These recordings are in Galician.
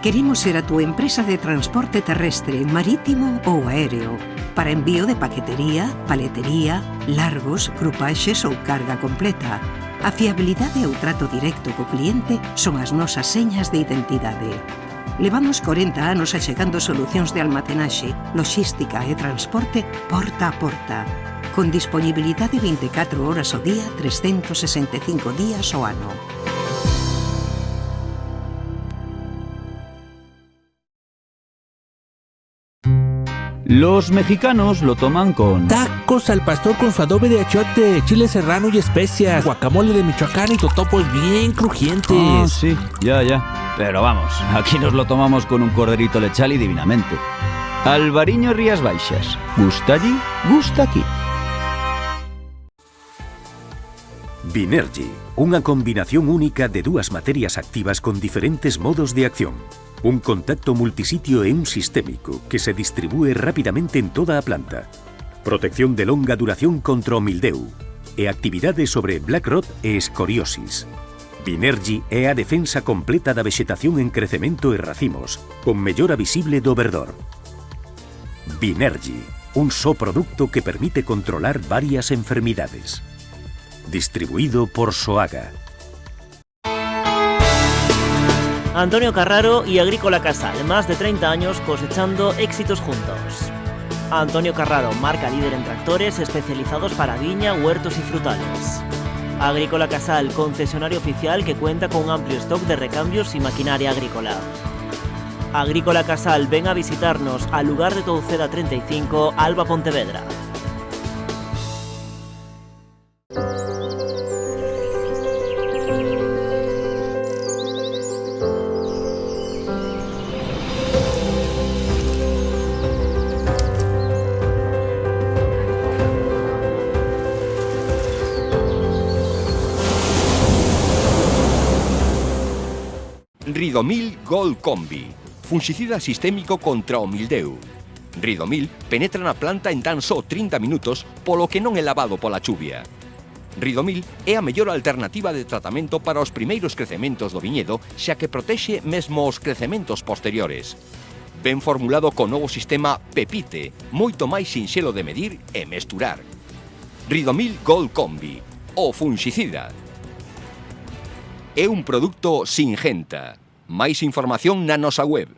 Queremos ser a túa empresa de transporte terrestre, marítimo ou aéreo para envío de paquetería, paletería, largos, grupaxes ou carga completa. A fiabilidade e o trato directo co cliente son as nosas señas de identidade. Levamos 40 anos achegando solucións de almacenaxe, logística e transporte porta a porta, con disponibilidade 24 horas ao día, 365 días ao ano. Los mexicanos lo toman con tacos al pastor con su adobe de achiote, chile serrano y especias, guacamole de Michoacán y totopos bien crujientes. Ah, sí, ya. Pero vamos, aquí nos lo tomamos con un corderito lechal y divinamente. Alvariño Rías Baixas. Gusta allí, gusta aquí. Vinergy, unha combinación única de dúas materias activas con diferentes modos de acción. Un contacto multisitio e un sistémico que se distribúe rapidamente en toda a planta. Protección de longa duración contra o mildeu e actividade sobre black rot e escoriosis. Vinergy é a defensa completa da vexetación en crecemento e racimos, con mellora visible do verdor. Vinergy, un só produto que permite controlar varias enfermidades. Distribuido por Soaga. Antonio Carraro y Agrícola Casal, más de 30 años cosechando éxitos juntos. Antonio Carraro, marca líder en tractores especializados para viña, huertos y frutales. Agrícola Casal, concesionario oficial que cuenta con un amplio stock de recambios y maquinaria agrícola. Agrícola Casal, ven a visitarnos al lugar de Touceda 35, Alba, Pontevedra. Ridomil Gold Combi, fungicida sistémico contra o mildeu. Ridomil penetra na planta en tan só 30 minutos, polo que non é lavado pola chuvia. Ridomil é a mellor alternativa de tratamento para os primeiros crecementos do viñedo, xa que protexe mesmo os crecementos posteriores. Ben formulado co novo sistema Pepite, moito máis sinxelo de medir e mesturar. Ridomil Gold Combi, o fungicida. É un produto Singenta. Máis información na nosa web.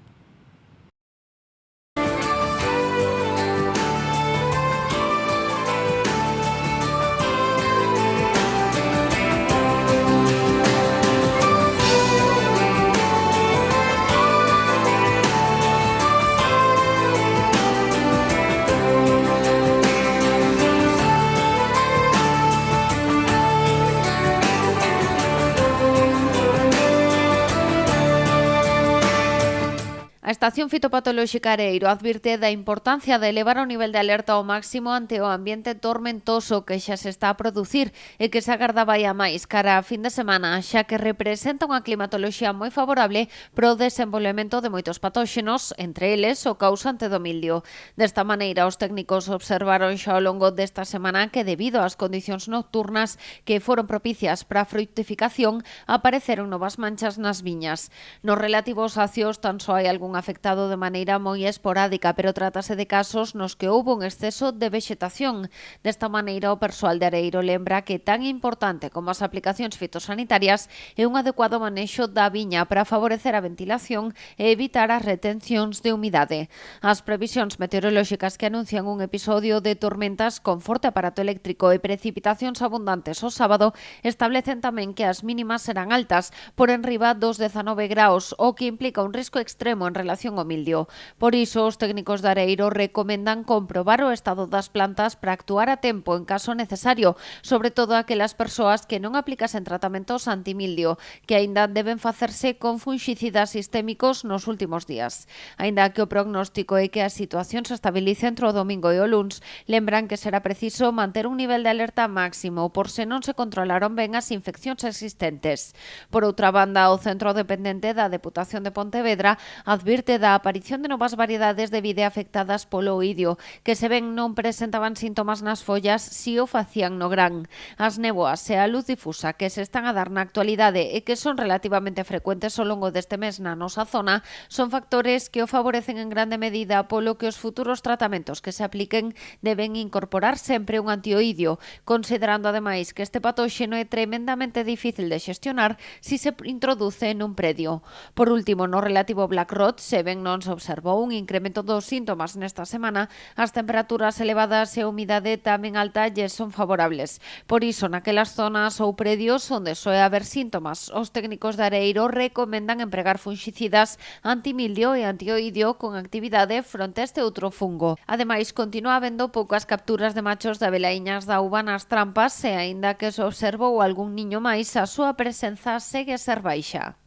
A Estación Fitopatolóxica Areiro advirte da importancia de elevar o nivel de alerta ao máximo ante o ambiente tormentoso que xa se está a producir e que se agarda vai a máis cara a fin de semana, xa que representa unha climatoloxía moi favorable pro desenvolvemento de moitos patóxenos, entre eles o causante do mildio. Desta maneira, os técnicos observaron xa ao longo desta semana que debido ás condicións nocturnas que foron propicias para a fructificación, apareceron novas manchas nas viñas. Nos relativos a cios, tan só hai algún afectado de maneira moi esporádica, pero trátase de casos nos que houbo un exceso de vexetación. Desta maneira, o persoal de Areiro lembra que tan importante como as aplicacións fitosanitarias é un adecuado manexo da viña para favorecer a ventilación e evitar as retencións de humidade. As previsións meteorolóxicas que anuncian un episodio de tormentas con forte aparato eléctrico e precipitacións abundantes o sábado establecen tamén que as mínimas serán altas, por enriba dos 19 graus, o que implica un risco extremo en relación ao mildio. Por iso, os técnicos de Areiro recomendan comprobar o estado das plantas para actuar a tempo en caso necesario, sobre todo aquelas persoas que non aplicasen tratamentos antimildio, que aínda deben facerse con fungicidas sistémicos nos últimos días. Aínda que o prognóstico é que a situación se estabilice entre o domingo e o luns, lembran que será preciso manter un nivel de alerta máximo por se non se controlaron ben as infeccións existentes. Por outra banda, o centro dependente da Deputación de Pontevedra advirte advirte da aparición de novas variedades de vide afectadas polo oidio, que se ven non presentaban síntomas nas follas si o facían no gran. As néboas e a luz difusa que se están a dar na actualidade e que son relativamente frecuentes ao longo deste mes na nosa zona son factores que o favorecen en grande medida, polo que os futuros tratamentos que se apliquen deben incorporar sempre un antioidio, considerando ademais que este patóxeno é tremendamente difícil de xestionar si se introduce nun predio. Por último, no relativo ao Black Rot, se ben non se observou un incremento dos síntomas nesta semana, as temperaturas elevadas e a humidade tamén alta lles son favorables. Por iso, naquelas zonas ou predios onde soe haber síntomas, os técnicos de areeiro recomendan empregar funxicidas antimildio e antioidio con actividade fronte a este outro fungo. Ademais, continúa habendo poucas capturas de machos de abelaiñas da uva nas trampas e, aínda que se observou algún niño máis, a súa presenza segue a ser baixa.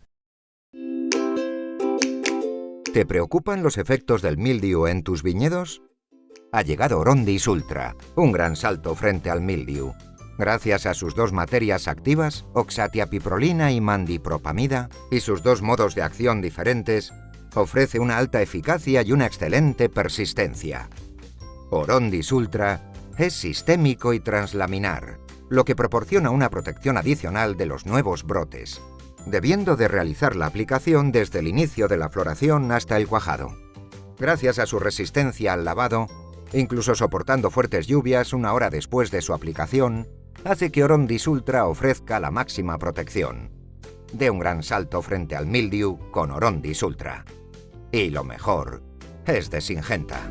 ¿Te preocupan los efectos del mildiu en tus viñedos? Ha llegado Orondis Ultra, un gran salto frente al mildiu. Gracias a sus dos materias activas, oxatiapiprolina y mandipropamida, y sus dos modos de acción diferentes, ofrece una alta eficacia y una excelente persistencia. Orondis Ultra es sistémico y translaminar, lo que proporciona una protección adicional de los nuevos brotes, debiendo de realizar la aplicación desde el inicio de la floración hasta el cuajado. Gracias a su resistencia al lavado, incluso soportando fuertes lluvias una hora después de su aplicación, hace que Orondis Ultra ofrezca la máxima protección. De un gran salto frente al mildiu con Orondis Ultra. Y lo mejor es de Syngenta.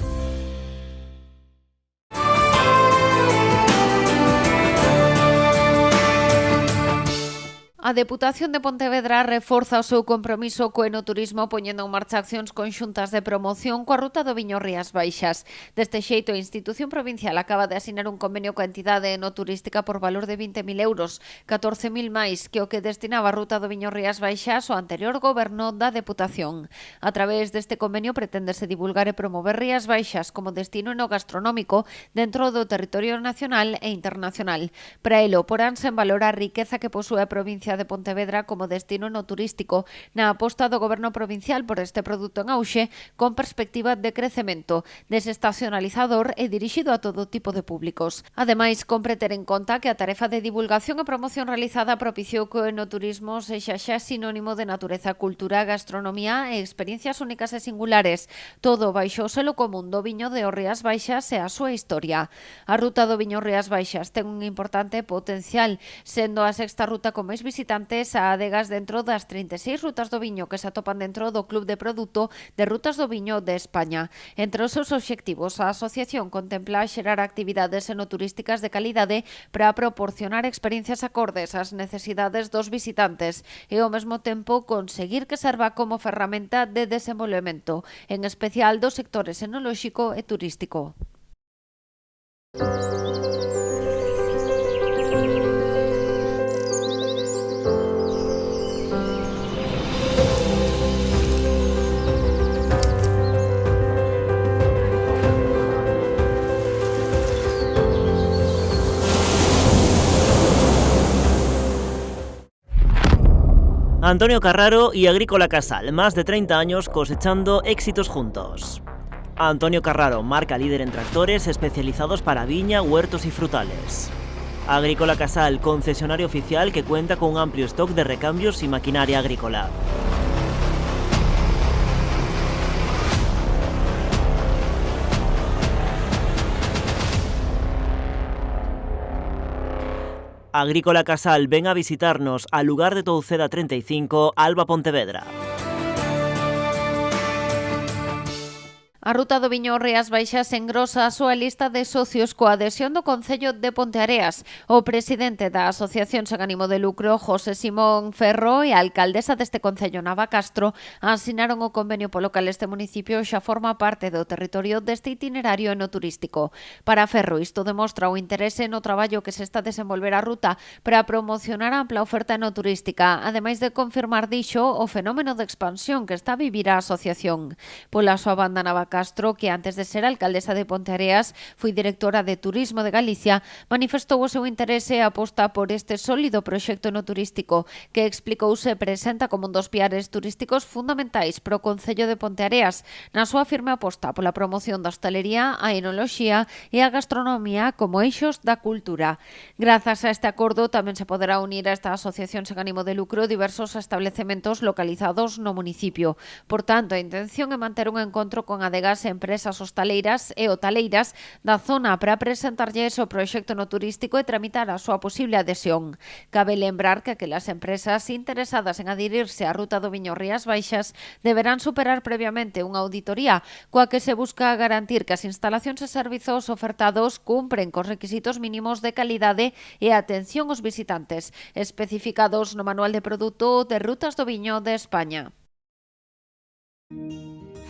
A Deputación de Pontevedra reforza o seu compromiso co enoturismo poñendo en marcha accións conxuntas de promoción coa ruta do Viño Rías Baixas. Deste xeito, a institución provincial acaba de asinar un convenio coa entidade enoturística por valor de 20.000 euros, 14.000 máis que o que destinaba a ruta do Viño Rías Baixas o anterior goberno da Deputación. A través deste convenio preténdese divulgar e promover Rías Baixas como destino enogastronómico dentro do territorio nacional e internacional. Para elo, poránse en valor a riqueza que posúe a provincia de Pontevedra como destino enoturístico na aposta do goberno provincial por este produto en auxe con perspectiva de crecemento, desestacionalizador e dirixido a todo tipo de públicos. Ademais, compre ter en conta que a tarefa de divulgación e promoción realizada propiciou que o enoturismo sexa xa sinónimo de natureza, cultura, gastronomía e experiencias únicas e singulares, todo baixo o selo común do viño de Rías Baixas e a súa historia. A ruta do Viño Rías Baixas ten un importante potencial, sendo a sexta ruta con máis visitantes a adegas dentro das 36 rutas do viño que se atopan dentro do Club de Produto de Rutas do Viño de España. Entre os seus obxectivos, a asociación contempla xerar actividades enoturísticas de calidade para proporcionar experiencias acordes ás necesidades dos visitantes e ao mesmo tempo conseguir que serva como ferramenta de desenvolvemento, en especial dos sectores enolóxico e turístico. Antonio Carraro y Agrícola Casal, más de 30 años cosechando éxitos juntos. Antonio Carraro, marca líder en tractores especializados para viña, huertos y frutales. Agrícola Casal, concesionario oficial que cuenta con un amplio stock de recambios y maquinaria agrícola. Agrícola Casal, ven a visitarnos al lugar de Touceda 35, Alba, Pontevedra. A ruta do Viño Rías Baixas engrosa a súa lista de socios coa adhesión do Concello de Ponteareas. O presidente da Asociación Sen Ánimo de Lucro, José Simón Ferro, e a alcaldesa deste Concello, Nava Castro, asinaron o convenio polo cal este municipio xa forma parte do territorio deste itinerario enoturístico. Para Ferro, isto demostra o interese no traballo que se está a desenvolver a ruta para promocionar a ampla oferta enoturística, ademais de confirmar, dixo, o fenómeno de expansión que está a vivir a asociación. Pola súa banda, Nava Castro, que antes de ser alcaldesa de Ponteareas foi directora de Turismo de Galicia, manifestou o seu interese e aposta por este sólido proxecto no turístico, que explicou se presenta como un dos piares turísticos fundamentais para o Concello de Ponteareas, na súa firme aposta pola promoción da hostalería, a enoloxía e a gastronomía como eixos da cultura. Grazas a este acordo tamén se poderá unir a esta asociación sen ánimo de lucro diversos establecementos localizados no municipio. Por tanto, a intención é manter un encontro con adegas e empresas hostaleiras e hotaleiras da zona para presentarlles o proxecto no turístico e tramitar a súa posible adhesión. Cabe lembrar que aquelas empresas interesadas en adherirse á ruta do Viño Rías Baixas deberán superar previamente unha auditoría coa que se busca garantir que as instalacións e servizos ofertados cumpren cos requisitos mínimos de calidade e atención aos visitantes, especificados no Manual de Produto de Rutas do Viño de España.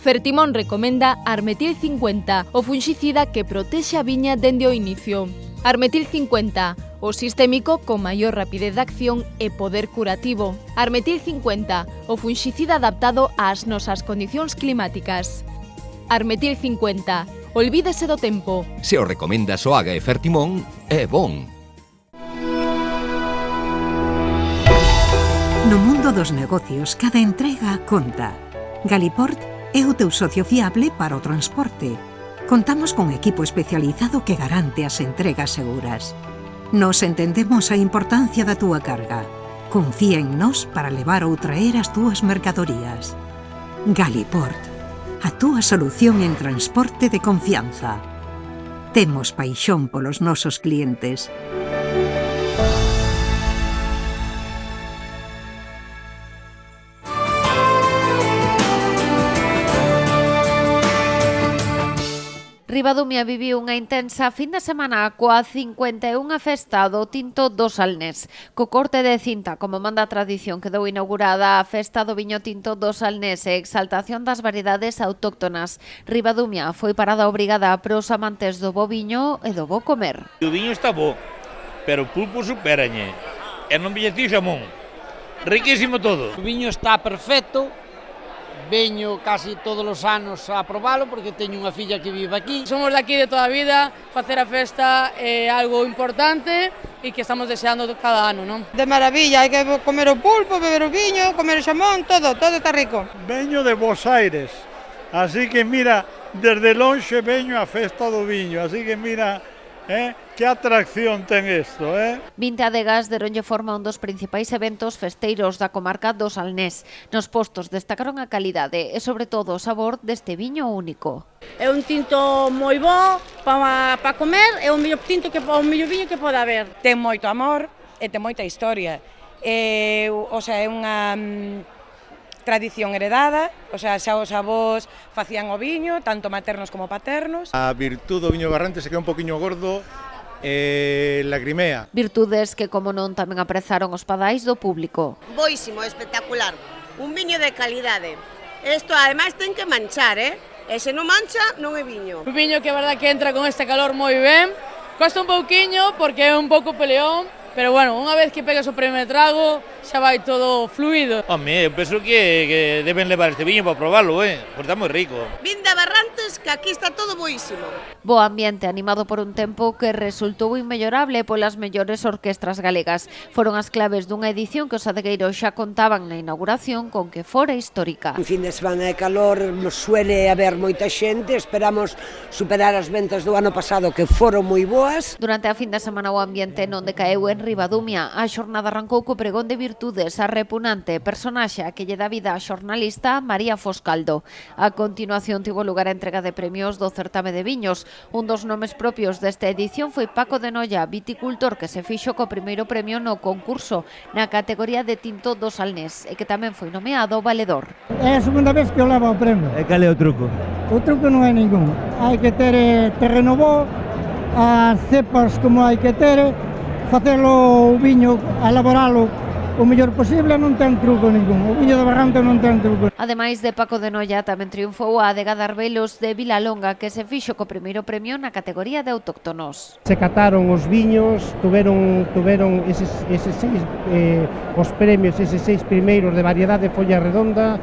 Fertimón recomenda Armetil 50, o funxicida que protexe a viña dende o inicio. Armetil 50, o sistémico con maior rapidez de acción e poder curativo. Armetil 50, o funxicida adaptado ás nosas condicións climáticas. Armetil 50, olvídese do tempo. Se o recomenda Soaga e Fertimón, é bon. No mundo dos negocios, cada entrega conta. Galiport é o teu socio fiable para o transporte. Contamos con equipo especializado que garante as entregas seguras. Nos entendemos a importancia da túa carga. Confía en nós para levar ou traer as túas mercadorías. Galiport, a túa solución en transporte de confianza. Temos paixón polos nosos clientes. Ribadumia viviu unha intensa fin de semana coa 51ª festa do Tinto do Salnés. Co corte de cinta, como manda a tradición, quedou inaugurada a festa do viño tinto do Salnés e exaltación das variedades autóctonas. Ribadumia foi parada obrigada pros amantes do bo viño e do bo comer. O viño está bo, pero o pulpo superañe. E non viñetiu xamón. Riquísimo todo. O viño está perfecto. Veño casi todos os anos a probalo porque teño unha filla que vive aquí. Somos de aquí de toda a vida, facer a festa é algo importante e que estamos deseando cada ano, non? De maravilla, hai que comer o pulpo, beber o viño, comer o xamón, todo está rico. Veño de Bos Aires, así que mira, desde lonxe veño a festa do viño, así que mira, que atracción ten isto, 20 adegas deronlle forma un dos principais eventos festeiros da comarca do Salnés. Nos postos destacaron a calidade e, sobre todo, o sabor deste viño único. É un tinto moi bo para comer, é o mellor tinto que o mellor viño que pode haber. Ten moito amor e ten moita historia. É unha tradición heredada, xa os avós facían o viño, tanto maternos como paternos. A virtud do viño Barrante se queda un poquinho gordo e lagrimea. Virtudes que, como non, tamén aprezaron os padais do público. Boísimo, espectacular, un viño de calidade. Isto ademais ten que manchar, e se non mancha non é viño. Un viño que é verdad que entra con este calor moi ben, costa un pouquiño porque é un pouco peleón, pero bueno, unha vez que pegas o primeiro trago, xa vai todo fluido. Home, eu penso que deben levar este viño para probarlo, porque está moi rico. Vinda Barrantes, que aquí está todo boísimo. Bo ambiente animado por un tempo que resultou inmellorable polas mellores orquestras galegas. Foron as claves dunha edición que os adegueiros xa contaban na inauguración con que fora histórica. Un fin de semana de calor, suele haber moita xente, esperamos superar as ventas do ano pasado que foron moi boas. Durante a fin de semana o ambiente non decaeu en Ribadumia. A xornada arrancou co pregón de virtudes a repunante personaxe a que lle dá vida a xornalista María Foscaldo. A continuación tivo lugar a entrega de premios do certame de viños. Un dos nomes propios desta edición foi Paco de Noia, viticultor que se fixo co primeiro premio no concurso na categoría de tinto do Salnés e que tamén foi nomeado valedor. É a segunda vez que eu levo o premio. E cal é o truco? O truco non é ningún. Hai que ter terreno bo, as cepas como hai que ter, facelo o viño, elaboralo o mellor posible, non ten truco ningún. O viño de Barrante non ten truco. Ademais de Paco de Noia, tamén triunfou a adega de Arbelos de Vilalonga, que se fixo co primeiro premio na categoría de autóctonos. Se cataron os viños, tuveron eses seis os premios, eses 6 primeiros de variedade folla redonda,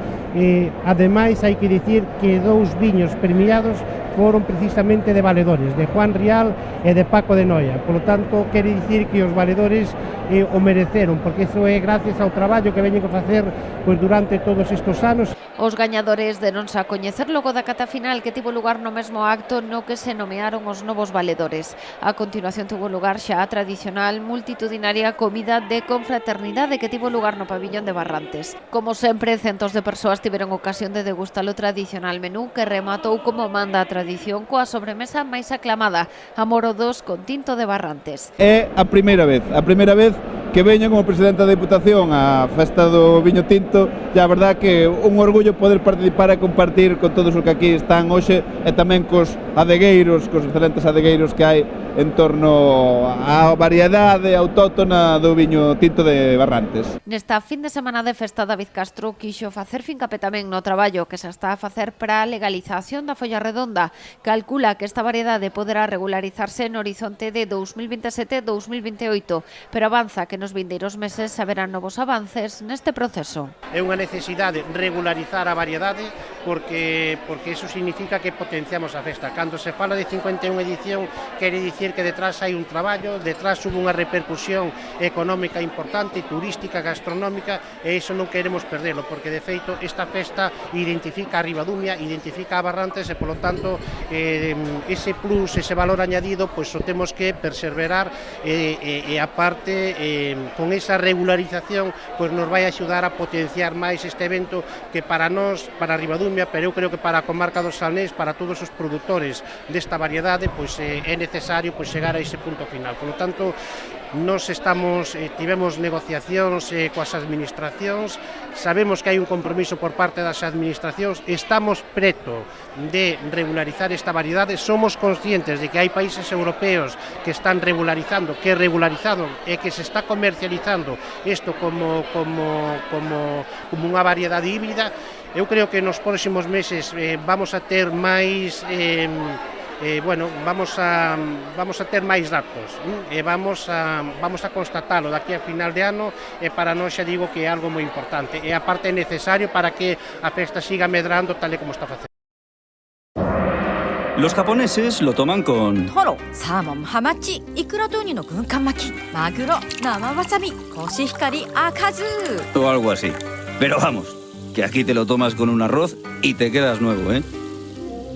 Ademais, hai que dicir que 2 viños premiados foron precisamente de valedores, de Juan Rial e de Paco de Noia. Por lo tanto, quere dicir que os valedores o mereceron, porque iso é gracias ao traballo que veñen a facer pois, durante todos estes anos. Os gañadores deronse a coñecer logo da cata final que tivo lugar no mesmo acto no que se nomearon os novos valedores. A continuación tuvo lugar xa a tradicional multitudinaria comida de confraternidade que tivo lugar no pabillón de Barrantes. Como sempre, centos de persoas tiveron ocasión de degustar o tradicional menú que rematou como manda a tradición coa sobremesa máis aclamada, Amoro 2 con tinto de Barrantes. É a primeira vez que veño como presidente da Deputación á festa do viño tinto, e a verdad que un orgullo poder participar e compartir con todos os que aquí están hoxe e tamén cos adegueiros, cos excelentes adegueiros que hai en torno á variedade autóctona do viño tinto de Barrantes. Nesta fin de semana de festa, David Castro quixo facer fincapé tamén no traballo que se está a facer para a legalización da folla redonda. Calcula que esta variedade poderá regularizarse no horizonte de 2027-2028, pero avanza que nos vindeiros meses haberá novos avances neste proceso. É unha necesidade regularizar a variedade porque iso significa que potenciamos a festa. Cando se fala de 51 edición, quere dicir que detrás hai un traballo, detrás hubo unha repercusión económica importante, turística, gastronómica, e iso non queremos perderlo, porque de feito esta festa identifica a Ribadumia, identifica a Barrantes e, polo tanto, ese plus, ese valor añadido, pois o temos que perseverar e aparte, con esa regularización, pois nos vai axudar a potenciar máis este evento que para nós, para Ribadumia, pero eu creo que para a comarca do Salnés, para todos os produtores desta variedade, pois é necesario pois chegar a ese punto final. Por lo tanto, nos tivemos negociacións coas administracións, sabemos que hai un compromiso por parte das administracións, estamos preto de regularizar esta variedade, somos conscientes de que hai países europeos que están regularizando, que é regularizado e que se está comercializando isto como unha variedade híbrida. Eu creo que nos próximos meses vamos a ter máis vamos a ter máis datos e vamos a constatalo daqui a final de ano, e para nós xa digo que é algo moi importante e aparte é necesario para que a festa siga medrando tal e como está facendo. Los japoneses lo toman con... Toro, salmon, hamachi, ikura to uni no gunkan maki, maguro, nama wasabi, koshihikari, akazu. O algo así. Pero vamos, que aquí te lo tomas con un arroz y te quedas nuevo, ¿eh?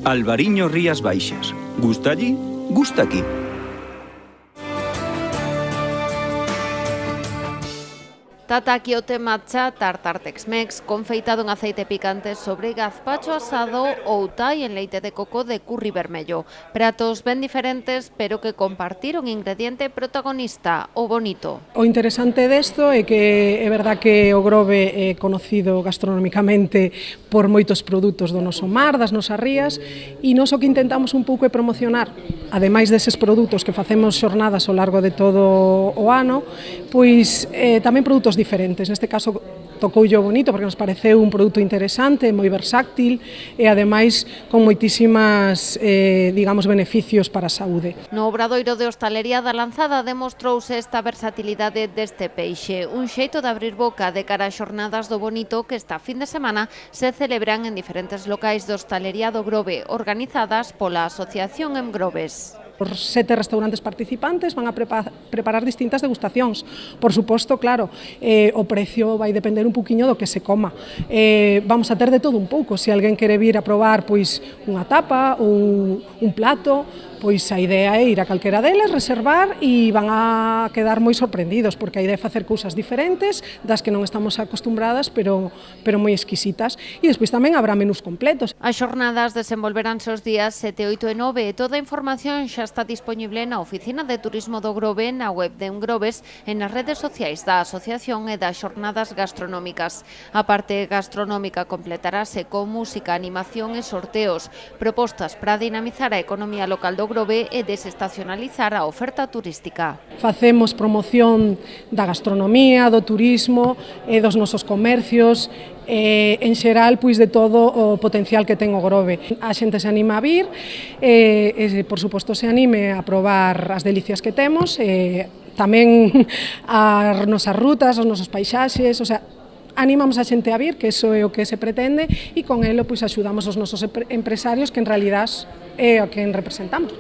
Albariño Rías Baixas. Gusta allí, gusta aquí. Tatakiote matcha, tartar Tex-Mex, confeitado en aceite picante sobre gazpacho asado ou thai en leite de coco de curry vermello. Pratos ben diferentes, pero que compartir un ingrediente protagonista, o bonito. O interesante desto é que é verdad que o Grove é conocido gastronómicamente por moitos produtos do noso mar, das nosas rías, e nós o que intentamos un pouco é promocionar, ademais deses produtos que facemos xornadas ao largo de todo o ano, pois tamén produtos diferentes. Neste caso tocoulle o bonito porque nos pareceu un produto interesante, moi versátil e ademais con moitísimas beneficios para a saúde. No Obradoiro de Hostalería da Lanzada demostrouse esta versatilidade deste peixe, un xeito de abrir boca de cara ás xornadas do bonito que esta fin de semana se celebran en diferentes locais de hostalería do Grove, organizadas pola Asociación Emgroves. Os 7 restaurantes participantes van a preparar distintas degustacións. Por suposto, claro, o precio vai depender un poquinho do que se coma. Vamos a ter de todo un pouco. Se alguén quere vir a probar pois unha tapa ou un plato, pois a idea é ir a calquera deles, reservar e van a quedar moi sorprendidos, porque a idea é facer cousas diferentes das que non estamos acostumbradas, pero moi exquisitas. E despois tamén habrá menús completos. As xornadas desenvolveránse os días 7, 8 e 9 e toda a información xa está disponible na Oficina de Turismo do Grove, na web de Engroves e nas redes sociais da Asociación e das xornadas gastronómicas. A parte gastronómica completarase con música, animación e sorteos, propostas para dinamizar a economía local do Grove e desestacionalizar a oferta turística. Facemos promoción da gastronomía, do turismo e dos nosos comercios, en xeral, pois de todo o potencial que ten o Grove. A xente se anima a vir, por suposto se anime a probar as delicias que temos, tamén as nosas rutas, os nosos paisaxes, o sea, animamos a xente a vir, que iso é o que se pretende, e con elo pois axudamos os nosos empresarios, que en realidad é o que representamos.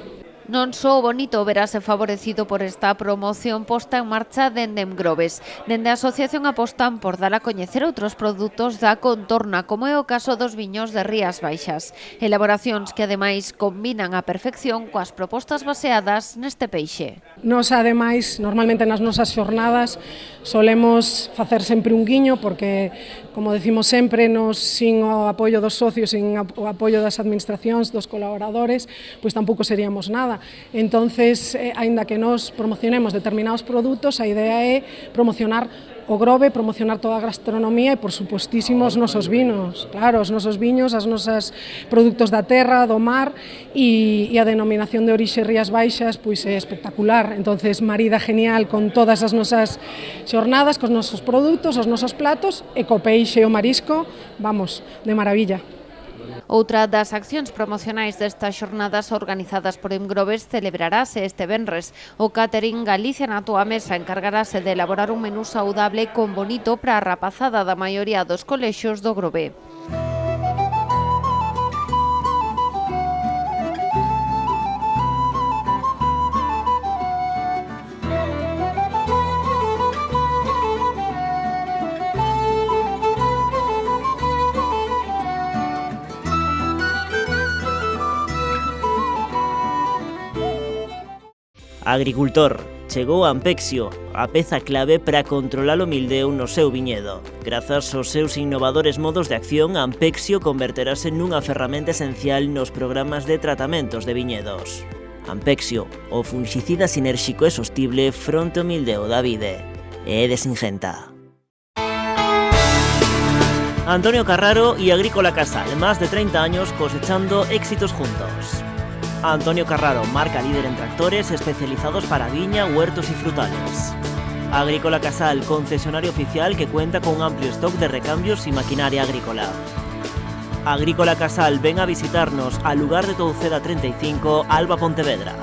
Non só o Bonito verase favorecido por esta promoción posta en marcha dende Engrobes. Dende a asociación apostan por dar a coñecer outros produtos da contorna, como é o caso dos viños de Rías Baixas. Elaboracións que ademais combinan a perfección coas propostas baseadas neste peixe. Nos, ademais, normalmente nas nosas xornadas solemos facer sempre un guiño, porque, como decimos sempre, sin o apoio dos socios, sin o apoio das administracións, dos colaboradores, pois tampouco seríamos nada. Entonces, aínda que nos promocionemos determinados produtos, a idea é promocionar o Grove, promocionar toda a gastronomía e, por supostísimo, os nosos vinos. Claro, os nosos viños, as nosas produtos da terra, do mar, e a denominación de orixe Rías Baixas pois é espectacular. Entonces, marida genial con todas as nosas xornadas, cos nosos produtos, os nosos platos, e co peixe e o marisco, vamos, de maravilla. Outra das accións promocionais destas xornadas organizadas por Engrobes celebrarase este venres. O Catering Galicia na túa mesa encargarase de elaborar un menú saudable con Bonito para a rapazada da maioría dos colexios do Grove. Agricultor, chegou Ampexio, a peza clave para controlar o mildeu no seu viñedo. Grazas aos seus innovadores modos de acción, Ampexio converterase nunha ferramenta esencial nos programas de tratamentos de viñedos. Ampexio, o fungicida sinérxico e sostible fronte ao mildeu da vide. É de Singenta. Antonio Carraro y Agrícola Casal, más de 30 años cosechando éxitos juntos. Antonio Carraro, marca líder en tractores especializados para viña, huertos y frutales. Agrícola Casal, concesionario oficial que cuenta con un amplio stock de recambios y maquinaria agrícola. Agrícola Casal, ven a visitarnos al lugar de Touceda 35, Alba, Pontevedra.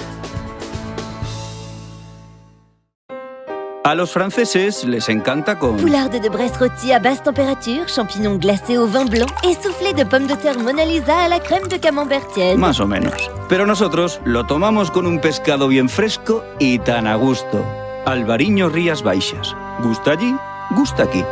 A los franceses les encanta con... Poularde de Brest rôti à basse température, champignons glacés au vin blanc et soufflé de pommes de terre Mona Lisa à la crème de camembert tiède. Más o menos. Pero nosotros lo tomamos con un pescado bien fresco y tan a gusto. Albariño Rías Baixas. ¿Gusta allí? Gusta aquí.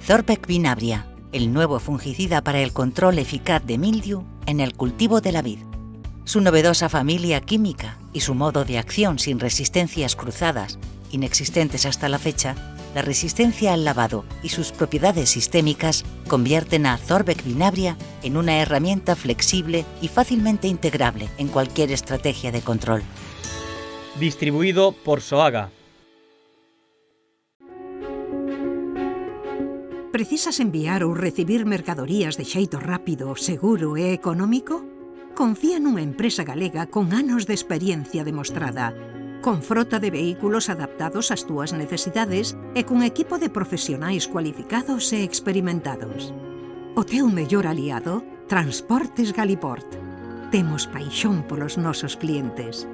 Thorbeck Vinabria, el nuevo fungicida para el control eficaz de mildiu en el cultivo de la vid. Su novedosa familia química y su modo de acción sin resistencias cruzadas, inexistentes hasta la fecha, la resistencia al lavado y sus propiedades sistémicas convierten a Thorbeck Vinabria en una herramienta flexible y fácilmente integrable en cualquier estrategia de control. Distribuido por Soaga. Precisas enviar ou recibir mercadorías de xeito rápido, seguro e económico? Confía nunha empresa galega con anos de experiencia demostrada, con frota de vehículos adaptados ás túas necesidades e cun equipo de profesionais cualificados e experimentados. O teu mellor aliado, Transportes Galiport. Temos paixón polos nosos clientes.